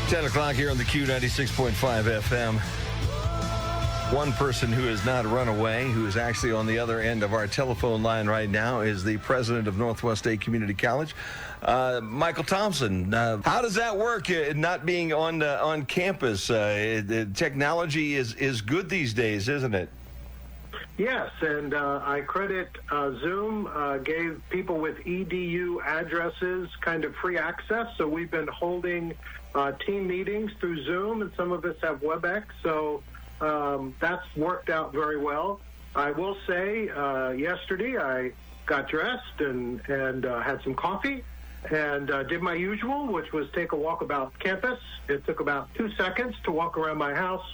10 o'clock here on the Q96.5 FM. One person who has not run away, who is actually on the other end of our telephone line right now, is the president of Northwest State Community College, Micheal Thomson. How does that work, not being on campus? Technology is good these days, isn't it? Yes, and I credit Zoom gave people with EDU addresses kind of free access, so we've been holding team meetings through Zoom, and some of us have WebEx, so that's worked out very well. I will say yesterday I got dressed and had some coffee and did my usual, which was take a walk about campus. It took about 2 seconds to walk around my house.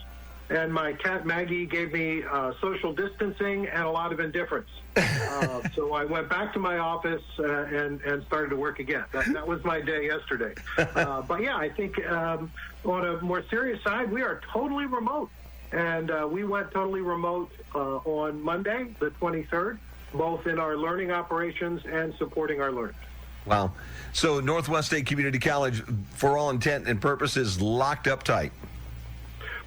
And my cat Maggie gave me social distancing and a lot of indifference. So I went back to my office and started to work again. That was my day yesterday. But yeah, I think on a more serious side, we are totally remote. And we went totally remote on Monday, the 23rd, both in our learning operations and supporting our learners. Wow. So Northwest State Community College, for all intent and purposes, locked up tight.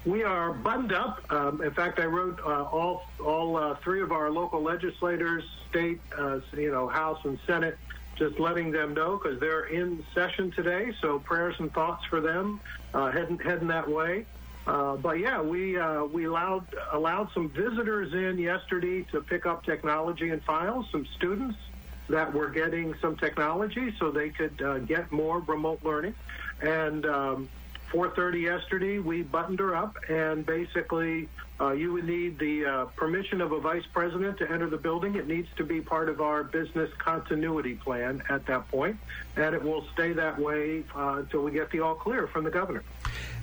We are buttoned up. In fact, I wrote all three of our local legislators, state, House and Senate, just letting them know because they're in session today. So prayers and thoughts for them heading that way. But yeah, we allowed some visitors in yesterday to pick up technology and files. Some students that were getting some technology so they could get more remote learning. And 4:30 yesterday, we buttoned her up, and basically you would need the permission of a vice president to enter the building. It needs to be part of our business continuity plan at that point, and it will stay that way until we get the all clear from the governor.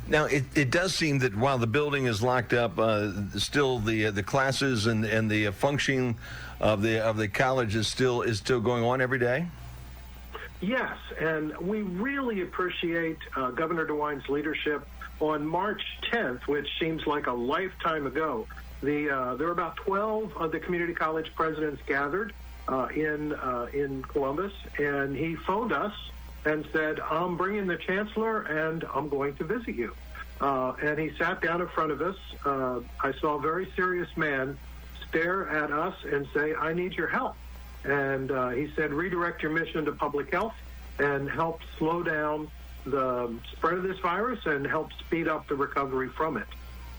Now, it does seem that while the building is locked up, still the classes and the functioning of the college is still going on every day. Yes, and we really appreciate Governor DeWine's leadership. On March 10th, which seems like a lifetime ago, there were about 12 of the community college presidents gathered in Columbus, and he phoned us and said, I'm bringing the chancellor, and I'm going to visit you. And he sat down in front of us. I saw a very serious man stare at us and say, I need your help. And he said, redirect your mission to public health and help slow down the spread of this virus and help speed up the recovery from it.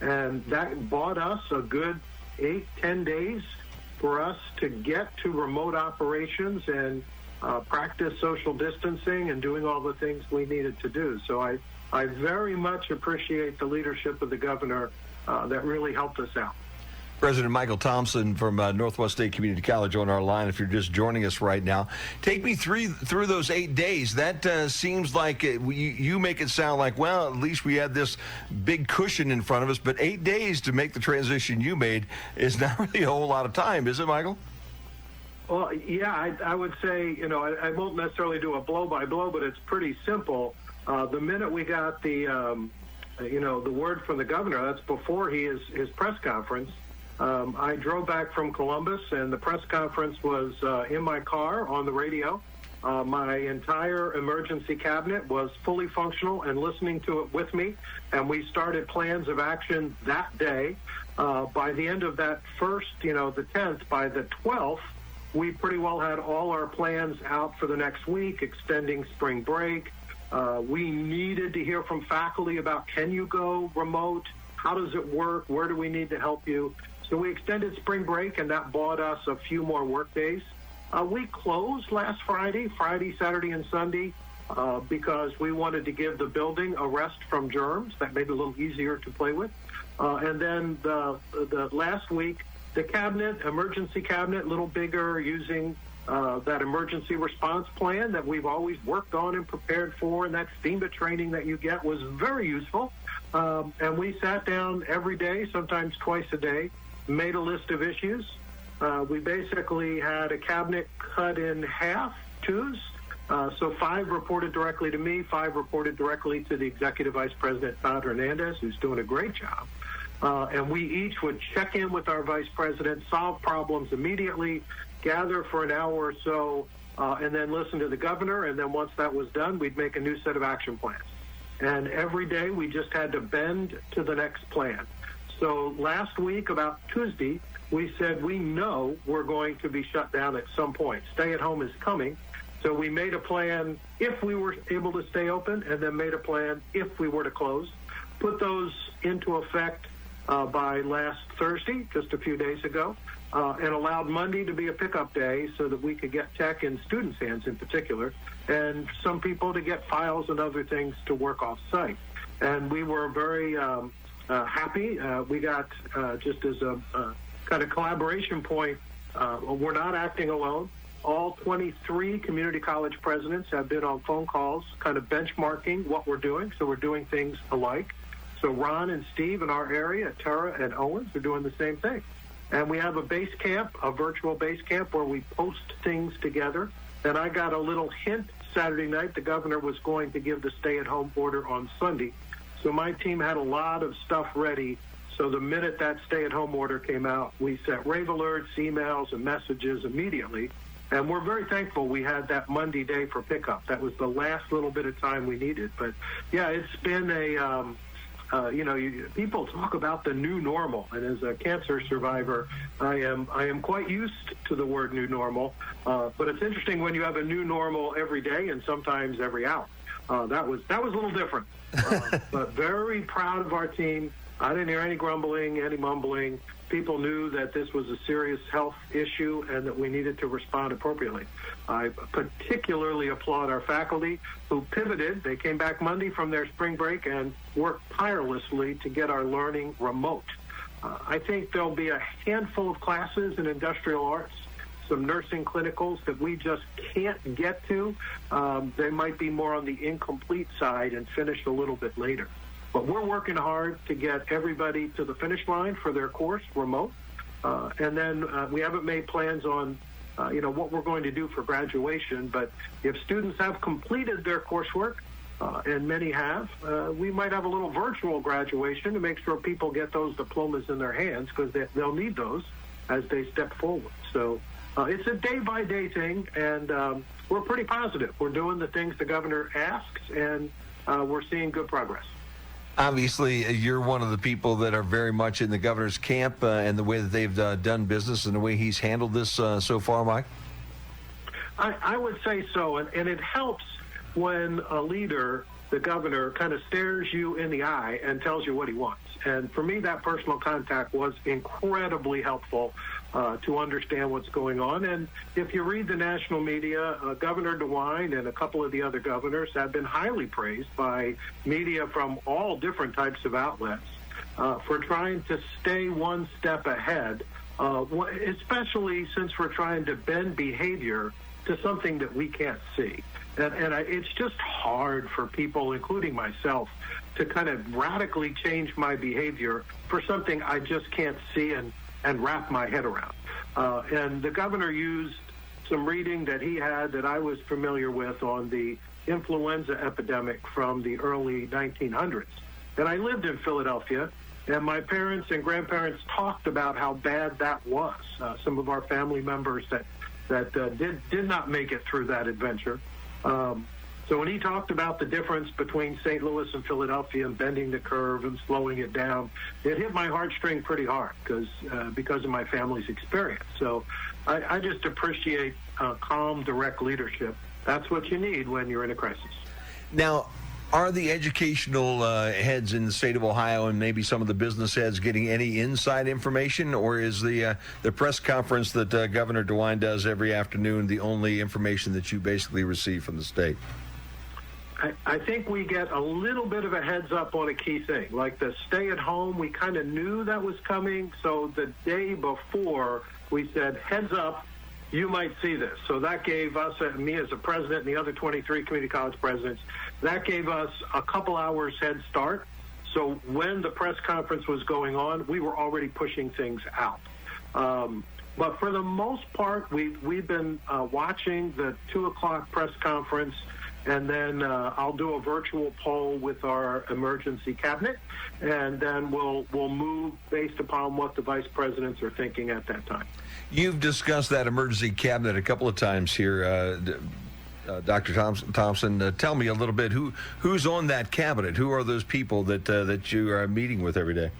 And that bought us a good 8-10 days for us to get to remote operations and practice social distancing and doing all the things we needed to do. So I very much appreciate the leadership of the governor that really helped us out. President Micheal Thomson from Northwest State Community College on our line. If you're just joining us right now, take me through those 8 days. That seems like you make it sound like, well, at least we had this big cushion in front of us. But 8 days to make the transition you made is not really a whole lot of time, is it, Micheal? Well, yeah, I would say, I won't necessarily do a blow-by-blow, but it's pretty simple. The minute we got the word from the governor, that's before his press conference, I drove back from Columbus, and the press conference was in my car on the radio. My entire emergency cabinet was fully functional and listening to it with me, and we started plans of action that day. By the end of that first, the 10th, by the 12th, we pretty well had all our plans out for the next week, extending spring break. We needed to hear from faculty about, can you go remote? How does it work? Where do we need to help you? So we extended spring break, and that bought us a few more work days. We closed last Friday, Saturday, and Sunday, because we wanted to give the building a rest from germs. That made it a little easier to play with. And then the last week, the emergency cabinet, a little bigger, using that emergency response plan that we've always worked on and prepared for, and that FEMA training that you get was very useful. And we sat down every day, sometimes twice a day, made a list of issues. We basically had a cabinet cut in half, twos. So 5 reported directly to me, 5 reported directly to the Executive Vice President, Todd Hernandez, who's doing a great job. And we each would check in with our Vice President, solve problems immediately, gather for an hour or so, and then listen to the governor. And then once that was done, we'd make a new set of action plans. And every day we just had to bend to the next plan. So last week, about Tuesday, we said we know we're going to be shut down at some point. Stay at home is coming. So we made a plan if we were able to stay open, and then made a plan if we were to close. Put those into effect by last Thursday, just a few days ago, and allowed Monday to be a pickup day so that we could get tech in students' hands in particular, and some people to get files and other things to work off-site. And we were very happy. We got, just as a kind of collaboration point, we're not acting alone. All 23 community college presidents have been on phone calls kind of benchmarking what we're doing, so we're doing things alike. So Ron and Steve in our area, Tara and Owens, are doing the same thing. And we have a base camp, a virtual base camp, where we post things together. And I got a little hint Saturday night the governor was going to give the stay-at-home order on Sunday. So my team had a lot of stuff ready. So the minute that stay-at-home order came out, we sent rave alerts, emails, and messages immediately. And we're very thankful we had that Monday day for pickup. That was the last little bit of time we needed. But, yeah, it's been a, people talk about the new normal. And as a cancer survivor, I am quite used to the word new normal. But it's interesting when you have a new normal every day and sometimes every hour. That was a little different. But very proud of our team. I didn't hear any grumbling, any mumbling. People knew that this was a serious health issue and that we needed to respond appropriately. I particularly applaud our faculty who pivoted. They came back Monday from their spring break and worked tirelessly to get our learning remote. I think there'll be a handful of classes in industrial arts, some nursing clinicals that we just can't get to. They might be more on the incomplete side and finish a little bit later. But we're working hard to get everybody to the finish line for their course remote. And then we haven't made plans on, what we're going to do for graduation. But if students have completed their coursework, and many have, we might have a little virtual graduation to make sure people get those diplomas in their hands, because they'll need those as they step forward. So it's a day-by-day thing, and we're pretty positive. We're doing the things the governor asks, and we're seeing good progress. Obviously, you're one of the people that are very much in the governor's camp and the way that they've done business and the way he's handled this so far, Mike? I would say so, and it helps when a leader, the governor, kind of stares you in the eye and tells you what he wants. And for me, that personal contact was incredibly helpful to understand what's going on. And if you read the national media, Governor DeWine and a couple of the other governors have been highly praised by media from all different types of outlets for trying to stay one step ahead, especially since we're trying to bend behavior to something that we can't see. And it's just hard for people, including myself, to kind of radically change my behavior for something I just can't see and wrap my head around. And the governor used some reading that he had that I was familiar with on the influenza epidemic from the early 1900s. And I lived in Philadelphia, and my parents and grandparents talked about how bad that was. Some of our family members that did not make it through that adventure. So when he talked about the difference between St. Louis and Philadelphia and bending the curve and slowing it down, it hit my heartstring pretty hard because of my family's experience. So I just appreciate calm, direct leadership. That's what you need when you're in a crisis. Now, are the educational heads in the state of Ohio and maybe some of the business heads getting any inside information, or is the press conference that Governor DeWine does every afternoon the only information that you basically receive from the state? I think we get a little bit of a heads up on a key thing. Like the stay at home, we kind of knew that was coming. So the day before, we said, heads up, you might see this. So that gave us, me as a president and the other 23 community college presidents, that gave us a couple hours head start. So when the press conference was going on, we were already pushing things out. But for the most part, we've been watching the 2 o'clock press conference, and then I'll do a virtual poll with our emergency cabinet, and then we'll move based upon what the vice presidents are thinking at that time. You've discussed that emergency cabinet a couple of times here. Dr. Thomson, tell me a little bit who's on that cabinet. Who are those people that you are meeting with every day?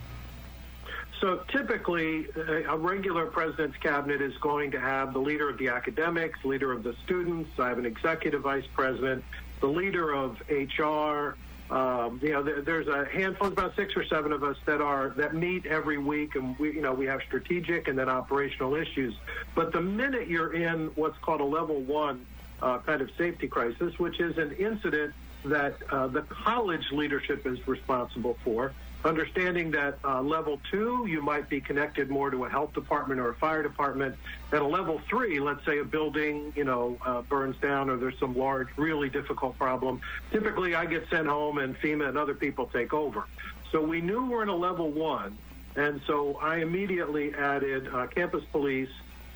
So typically, a regular president's cabinet is going to have the leader of the academics, leader of the students. I have an executive vice president, the leader of HR. There's a handful, about 6 or 7 of us that meet every week, and we have strategic and then operational issues. But the minute you're in what's called a level 1 kind of safety crisis, which is an incident that the college leadership is responsible for, understanding that level 2, you might be connected more to a health department or a fire department. At a level 3, let's say a building, burns down or there's some large, really difficult problem. Typically, I get sent home and FEMA and other people take over. So we knew we're in a level 1, and so I immediately added campus police,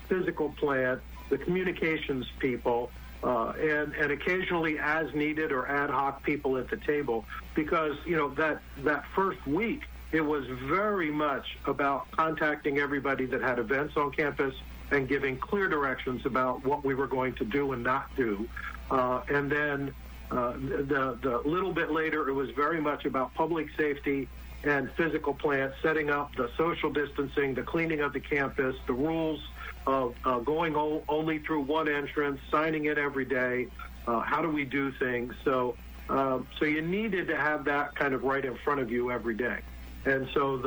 physical plant, the communications people, and occasionally as needed or ad hoc people at the table, because that first week it was very much about contacting everybody that had events on campus and giving clear directions about what we were going to do and not do, and then the little bit later it was very much about public safety and physical plant, setting up the social distancing, the cleaning of the campus, the rules of going only through one entrance, signing in every day. How do we do things? So you needed to have that kind of right in front of you every day. And so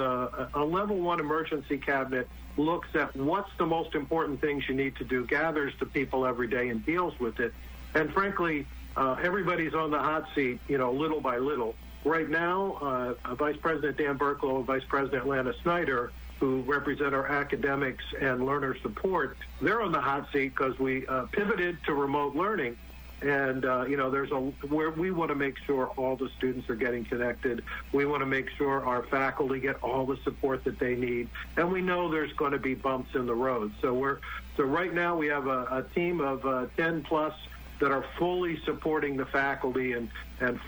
a level 1 emergency cabinet looks at what's the most important things you need to do, gathers the people every day and deals with it. And frankly, everybody's on the hot seat, little by little. Right now, Vice President Dan Berklow and Vice President Lana Snyder, who represent our academics and learner support, they're on the hot seat because we pivoted to remote learning. And, there's where we want to make sure all the students are getting connected. We want to make sure our faculty get all the support that they need. And we know there's going to be bumps in the road. So right now we have a team of 10 plus that are fully supporting the faculty and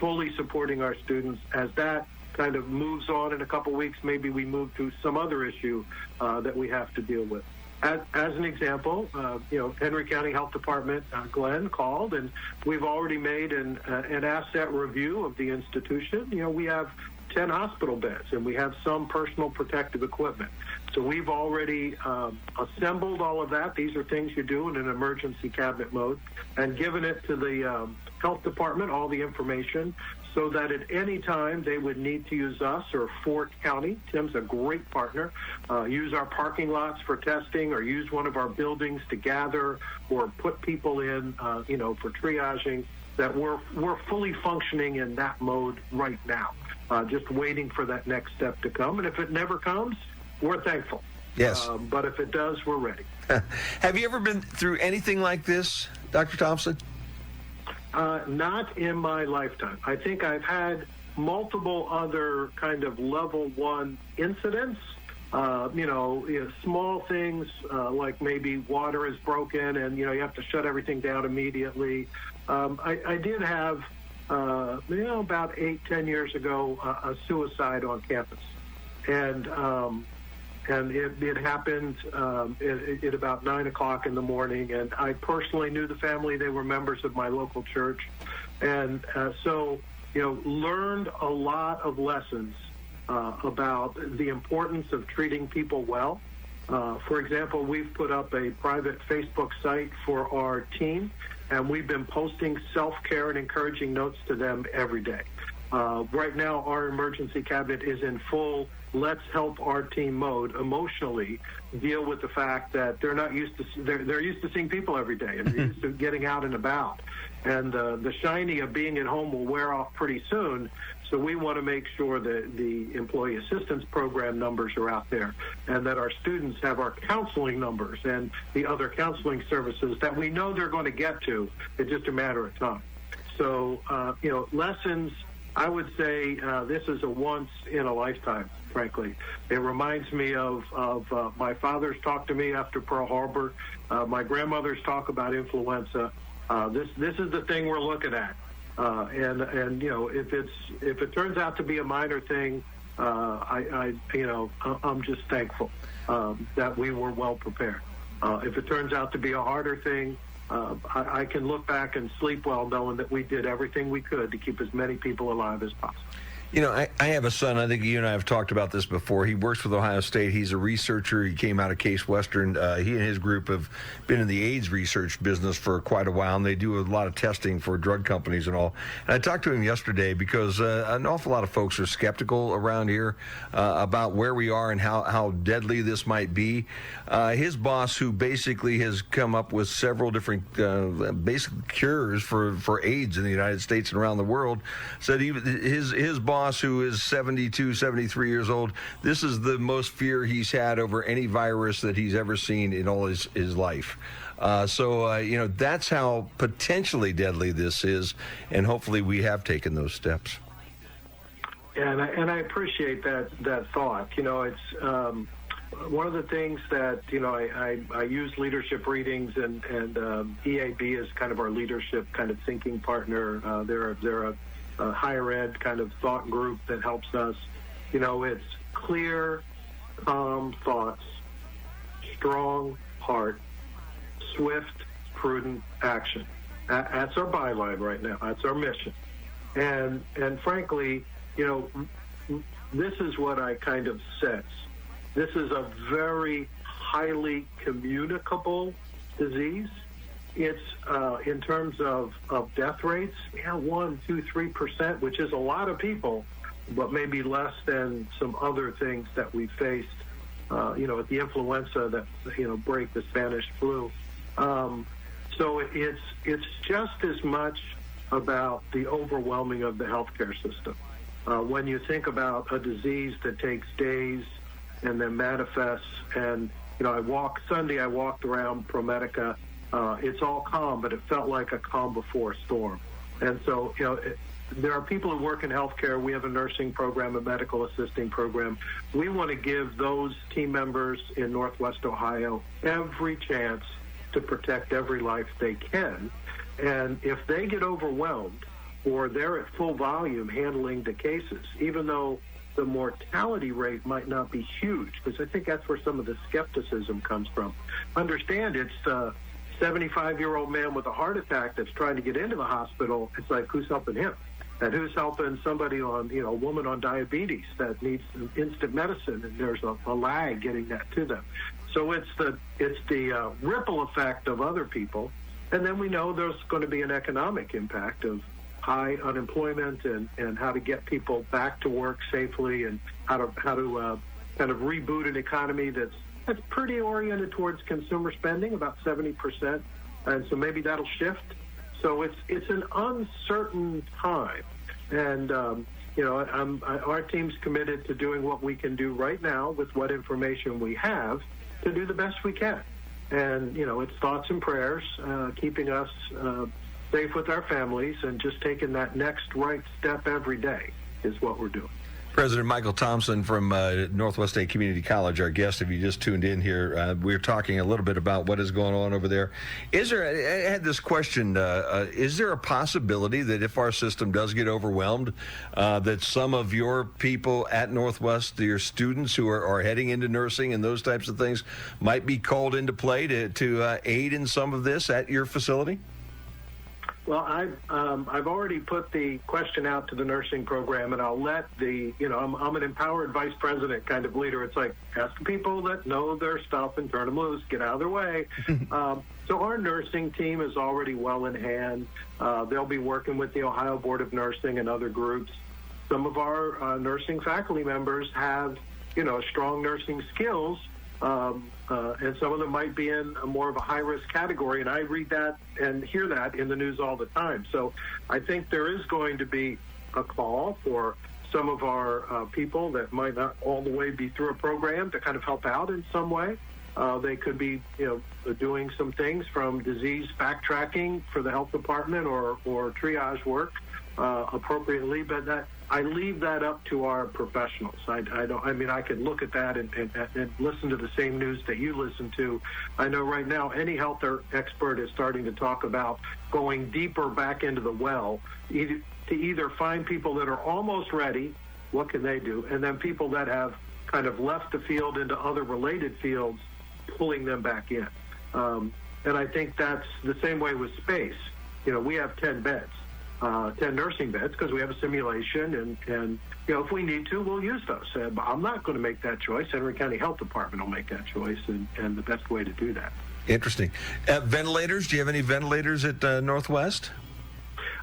fully supporting our students. As that kind of moves on in a couple weeks, maybe we move to some other issue that we have to deal with. As an example, Henry County Health Department, Glenn called, and we've already made an asset review of the institution. We have 10 hospital beds, and we have some personal protective equipment. So we've already assembled all of that. These are things you do in an emergency cabinet mode, and given it to the health department, all the information, so that at any time they would need to use us or Fort County. Tim's a great partner. Use our parking lots for testing, or use one of our buildings to gather, or put people in, for triaging. That we're fully functioning in that mode right now, just waiting for that next step to come. And if it never comes, we're thankful. Yes. But if it does, we're ready. Have you ever been through anything like this, Dr. Thomson? Not in my lifetime. I think I've had multiple other kind of level 1 incidents, small things like maybe water is broken and, you have to shut everything down immediately. I did have, about 8-10 years ago, a suicide on campus. And it happened at about 9 o'clock in the morning, and I personally knew the family. They were members of my local church, and so learned a lot of lessons about the importance of treating people well. For example, we've put up a private Facebook site for our team, and we've been posting self-care and encouraging notes to them every day. Right now, our emergency cabinet is in full let's help our team mode emotionally, deal with the fact that they're not used to they're used to seeing people every day, and they're used to getting out and about. And the shiny of being at home will wear off pretty soon. So we want to make sure that the employee assistance program numbers are out there, and that our students have our counseling numbers and the other counseling services that we know they're going to get to. It's just a matter of time. So, lessons, I would say this is a once in a lifetime, frankly. It reminds me of my father's talk to me after Pearl Harbor, my grandmother's talk about influenza. This is the thing we're looking at. And if it turns out to be a minor thing, I'm just thankful that we were well prepared. If it turns out to be a harder thing, I can look back and sleep well knowing that we did everything we could to keep as many people alive as possible. You know, I have a son. I think you and I have talked about this before. He works with Ohio State. He's a researcher. He came out of Case Western. He and his group have been in the AIDS research business for quite a while, and they do a lot of testing for drug companies and all. And I talked to him yesterday because an awful lot of folks are skeptical around here about where we are and how deadly this might be. His boss, who basically has come up with several different basic cures for AIDS in the United States and around the world, said his boss, who is 72, 73 years old, this is the most fear he's had over any virus that he's ever seen in all his life. You know, that's how potentially deadly this is, and hopefully we have taken those steps. And I appreciate that thought. You know, it's one of the things that, you know, I use leadership readings, and EAB is kind of our leadership kind of thinking partner. They're a higher ed kind of thought group that helps us. You know, it's clear, calm thoughts, strong heart, swift, prudent action. That's our byline right now. That's our mission. And frankly, you know, this is what I kind of sense. This is a very highly communicable disease. It's in terms of death rates, 1%, 2%, 3%, which is a lot of people, but maybe less than some other things that we faced, you know, at the influenza that, you know, break the Spanish flu. So it's just as much about the overwhelming of the healthcare system. When you think about a disease that takes days and then manifests, and, you know, I walked around ProMedica. It's all calm, but it felt like a calm before a storm. And so, you know, there are people who work in healthcare. We have a nursing program, a medical assisting program. We want to give those team members in Northwest Ohio every chance to protect every life they can. And if they get overwhelmed or they're at full volume handling the cases, even though the mortality rate might not be huge, because I think that's where some of the skepticism comes from. Understand, it's 75-year-old man with a heart attack that's trying to get into the hospital. It's like, who's helping him? And who's helping somebody on, you know, a woman on diabetes that needs instant medicine, and there's a lag getting that to them. So it's the ripple effect of other people. And then we know there's going to be an economic impact of high unemployment and how to get people back to work safely, and how to kind of reboot an economy that's pretty oriented towards consumer spending, about 70%, and so maybe that'll shift. So it's an uncertain time, and you know, our team's committed to doing what we can do right now with what information we have to do the best we can. And you know, it's thoughts and prayers, keeping us safe with our families, and just taking that next right step every day is what we're doing. President Micheal Thomson from Northwest State Community College, our guest. If you just tuned in here, we're talking a little bit about what is going on over there. I had this question, is there a possibility that if our system does get overwhelmed, that some of your people at Northwest, your students who are heading into nursing and those types of things, might be called into play to aid in some of this at your facility? Well, I've already put the question out to the nursing program, and I'll let I'm an empowered vice president kind of leader. It's like, ask people that know their stuff and turn them loose, get out of their way. So our nursing team is already well in hand. They'll be working with the Ohio Board of Nursing and other groups. Some of our nursing faculty members have, you know, strong nursing skills, and some of them might be in more of a high-risk category, and I read that and hear that in the news all the time. So I think there is going to be a call for some of our people that might not all the way be through a program to kind of help out in some way. They could be, you know, doing some things from disease backtracking for the health department or triage work appropriately, but that I leave that up to our professionals. I could look at that and listen to the same news that you listen to. I know right now any health expert is starting to talk about going deeper back into the well, to either find people that are almost ready, what can they do, and then people that have kind of left the field into other related fields, pulling them back in. And I think that's the same way with space. We have 10 beds, 10 nursing beds, because we have a simulation, and if we need to, we'll use those. I'm not going to make that choice. Henry County Health Department will make that choice, and the best way to do that. Interesting. Ventilators, do you have any ventilators at Northwest?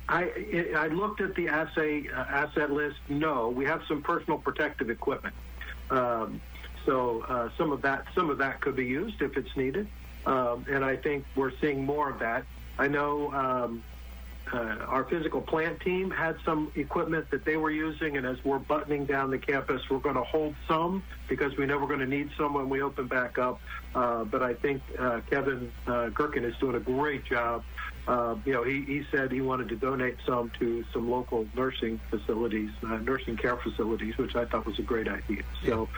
I looked at the asset list. No, we have some personal protective equipment. So some of that could be used if it's needed. And I think we're seeing more of that. I know our physical plant team had some equipment that they were using, and as we're buttoning down the campus, we're going to hold some because we know we're going to need some when we open back up. But I think Kevin Gerken is doing a great job. He said he wanted to donate some to some local nursing facilities, nursing care facilities, which I thought was a great idea. So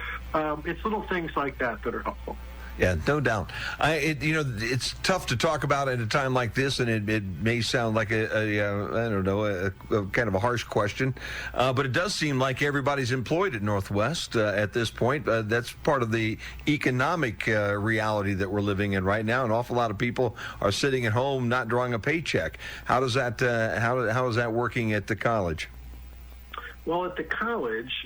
it's little things like that are helpful. Yeah, no doubt. It's tough to talk about at a time like this, and it may sound like a kind of a harsh question, but it does seem like everybody's employed at Northwest at this point. That's part of the economic reality that we're living in right now. An awful lot of people are sitting at home not drawing a paycheck. How does that? How is that working at the college? Well, at the college,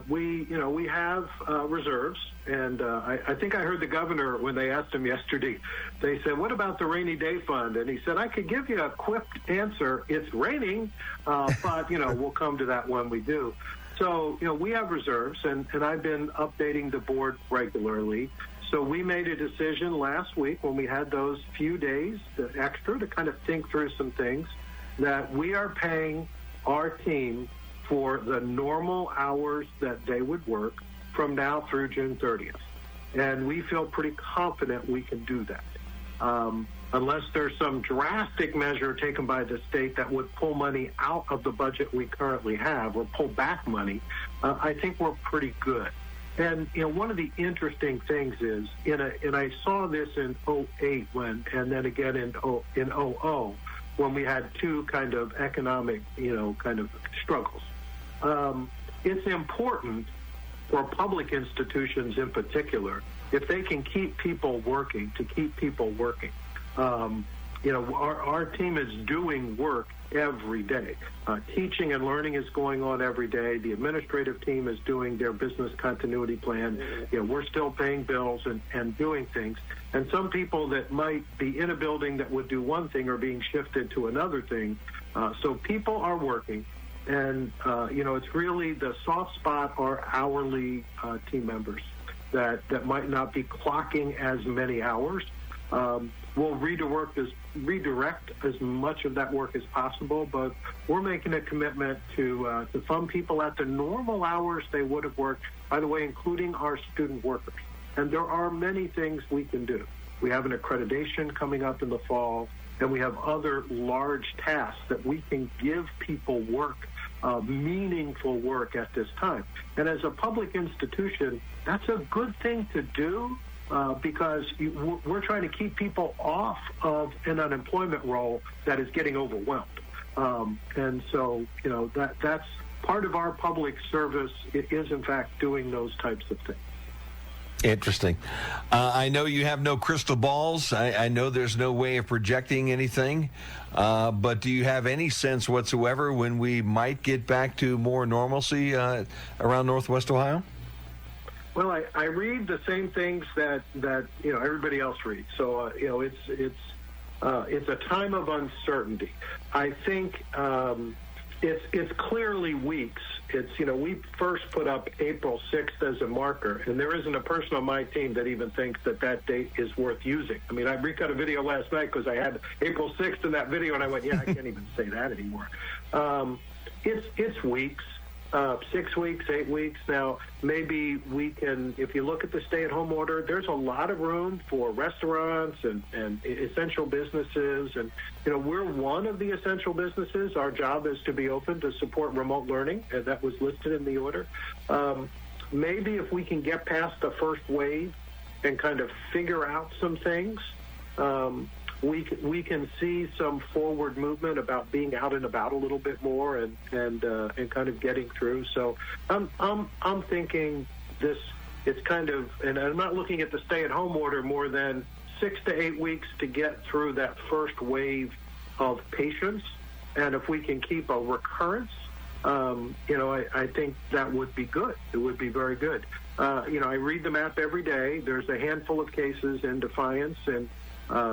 we have reserves, and I think I heard the governor when they asked him yesterday. They said, "What about the rainy day fund?" And he said, "I could give you a quick answer. It's raining, but we'll come to that when we do." So we have reserves, and I've been updating the board regularly. So we made a decision last week when we had those few days extra to kind of think through some things, that we are paying our team for the normal hours that they would work from now through June 30th. And we feel pretty confident we can do that. Unless there's some drastic measure taken by the state that would pull money out of the budget we currently have or pull back money, I think we're pretty good. And one of the interesting things is, and I saw this in 2008 and then again in 2000 when we had two kind of economic, kind of struggles. It's important for public institutions in particular, if they can keep people working, to keep people working. Our team is doing work every day. Teaching and learning is going on every day. The administrative team is doing their business continuity plan. We're still paying bills and doing things. And some people that might be in a building that would do one thing are being shifted to another thing. So people are working. And, it's really the soft spot are hourly team members that might not be clocking as many hours. We'll redirect as much of that work as possible, but we're making a commitment to fund people at the normal hours they would have worked, by the way, including our student workers. And there are many things we can do. We have an accreditation coming up in the fall, and we have other large tasks that we can give people work, meaningful work at this time. And as a public institution, that's a good thing to do because we're trying to keep people off of an unemployment role that is getting overwhelmed. And so, that's part of our public service. It is, in fact, doing those types of things. Interesting. I know you have no crystal balls. I know there's no way of projecting anything. But do you have any sense whatsoever when we might get back to more normalcy around Northwest Ohio? Well, I read the same things that everybody else reads. So it's a time of uncertainty. I think it's clearly weeks. It's we first put up April 6th as a marker, and there isn't a person on my team that even thinks that date is worth using. I mean, I recut a video last night because I had April 6th in that video, and I went, I can't even say that anymore. It's weeks. 6 weeks, 8 weeks. Now, maybe we can, if you look at the stay-at-home order, there's a lot of room for restaurants and essential businesses. And, we're one of the essential businesses. Our job is to be open to support remote learning, and that was listed in the order. Maybe if we can get past the first wave and kind of figure out some things, we can see some forward movement about being out and about a little bit more and kind of getting through. So I'm thinking this. It's kind of, and I'm not looking at the stay-at-home order more than 6 to 8 weeks to get through that first wave of patients. And if we can keep a recurrence, I think that would be good. It would be very good. I read the map every day. There's a handful of cases in Defiance, and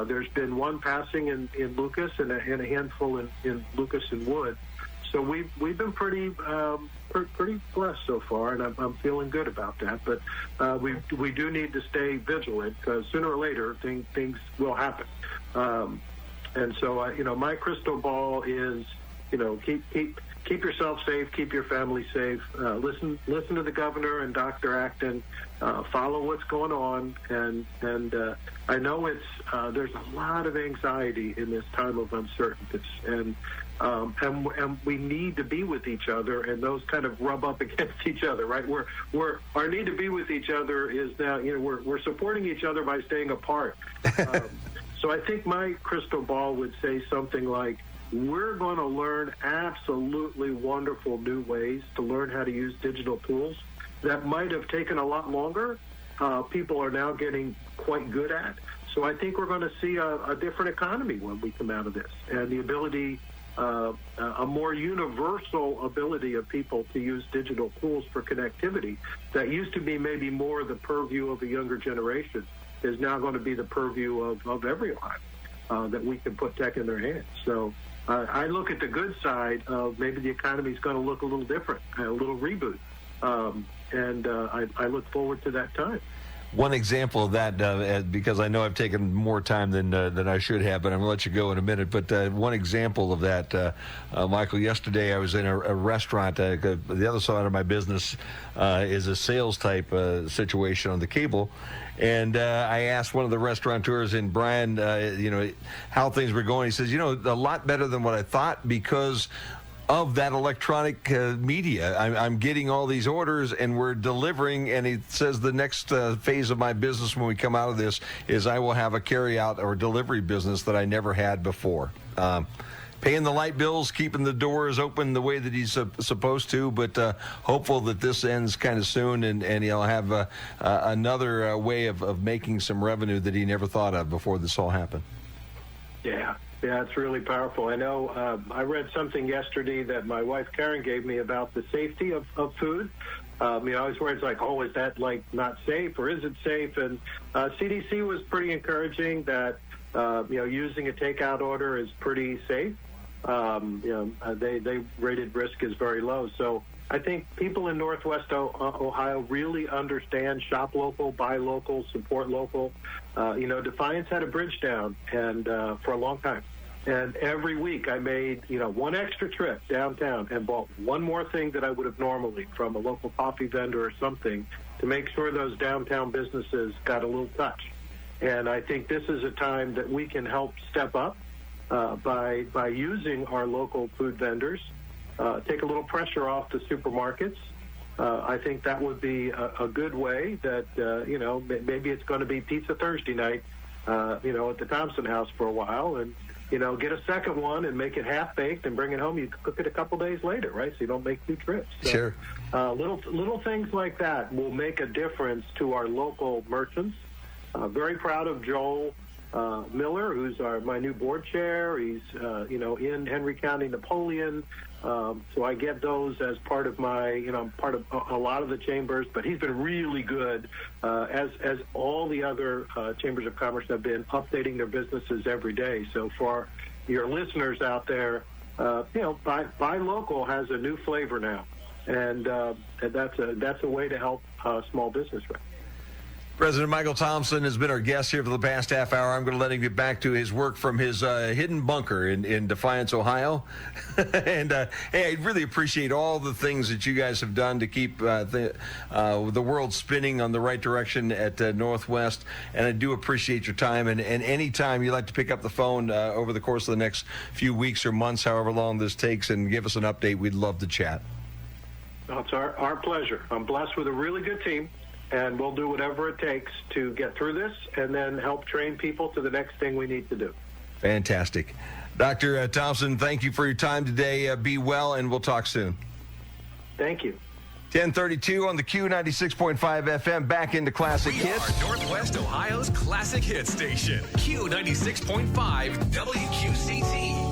there's been one passing in Lucas and a handful in Lucas and Wood. So we've been pretty blessed so far, and I'm feeling good about that. But we do need to stay vigilant, because sooner or later things will happen. And so my crystal ball is keep yourself safe, keep your family safe. Listen to the governor and Dr. Acton. Follow what's going on, and I know there's a lot of anxiety in this time of uncertainty, and we need to be with each other, and those kind of rub up against each other, right? Our need to be with each other is now, we're supporting each other by staying apart. So I think my crystal ball would say something like, we're going to learn absolutely wonderful new ways to learn how to use digital tools that might have taken a lot longer. People are now getting quite good at. So I think we're going to see a different economy when we come out of this, and the ability, a more universal ability of people to use digital tools for connectivity that used to be maybe more the purview of a younger generation is now going to be the purview of everyone, that we can put tech in their hands. So I look at the good side of maybe the economy is going to look a little different, a little reboot. And I look forward to that time. One example of that, because I know I've taken more time than I should have, but I'm going to let you go in a minute. But one example of that, Michael, yesterday I was in a restaurant. The other side of my business is a sales type situation on the cable. And I asked one of the restaurateurs, and Brian, how things were going. He says, a lot better than what I thought, because of that electronic media. I'm getting all these orders, and we're delivering, and he says the next phase of my business when we come out of this is I will have a carry-out or delivery business that I never had before. Paying the light bills, keeping the doors open the way that he's supposed to, but hopeful that this ends kind of soon, and he'll have another way of making some revenue that he never thought of before this all happened. Yeah, it's really powerful. I know I read something yesterday that my wife Karen gave me about the safety of food. I was worried, like, is that like not safe, or is it safe? And CDC was pretty encouraging that using a takeout order is pretty safe. They rated risk as very low. So I think people in Northwest Ohio really understand shop local, buy local, support local. Defiance had a bridge down and for a long time. And every week I made, one extra trip downtown and bought one more thing that I would have normally from a local coffee vendor or something to make sure those downtown businesses got a little touch. And I think this is a time that we can help step up by using our local food vendors, take a little pressure off the supermarkets. I think that would be a good way that, maybe it's going to be Pizza Thursday night, at the Thomson house for a while, and, get a second one and make it half-baked and bring it home. You can cook it a couple days later, right? So you don't make 2 trips. So, sure. Little things like that will make a difference to our local merchants. Very proud of Joel Miller, who's my new board chair. He's, in Henry County, Napoleon. So I get those as part of my, part of a lot of the chambers. But he's been really good, as all the other chambers of commerce have been, updating their businesses every day. So for your listeners out there, buy local has a new flavor now, and that's a way to help small business. Right? President Michael Thomson has been our guest here for the past half hour. I'm going to let him get back to his work from his hidden bunker in Defiance, Ohio. And, hey, I really appreciate all the things that you guys have done to keep the world spinning on the right direction at Northwest. And I do appreciate your time. And any time you'd like to pick up the phone over the course of the next few weeks or months, however long this takes, and give us an update, we'd love to chat. Well, it's our pleasure. I'm blessed with a really good team. And we'll do whatever it takes to get through this and then help train people to the next thing we need to do. Fantastic. Dr. Thomson, thank you for your time today. Be well, and we'll talk soon. Thank you. 10:32 on the Q96.5 FM. Back into classic We hits. are Northwest Ohio's classic hit station. Q96.5 WQCT.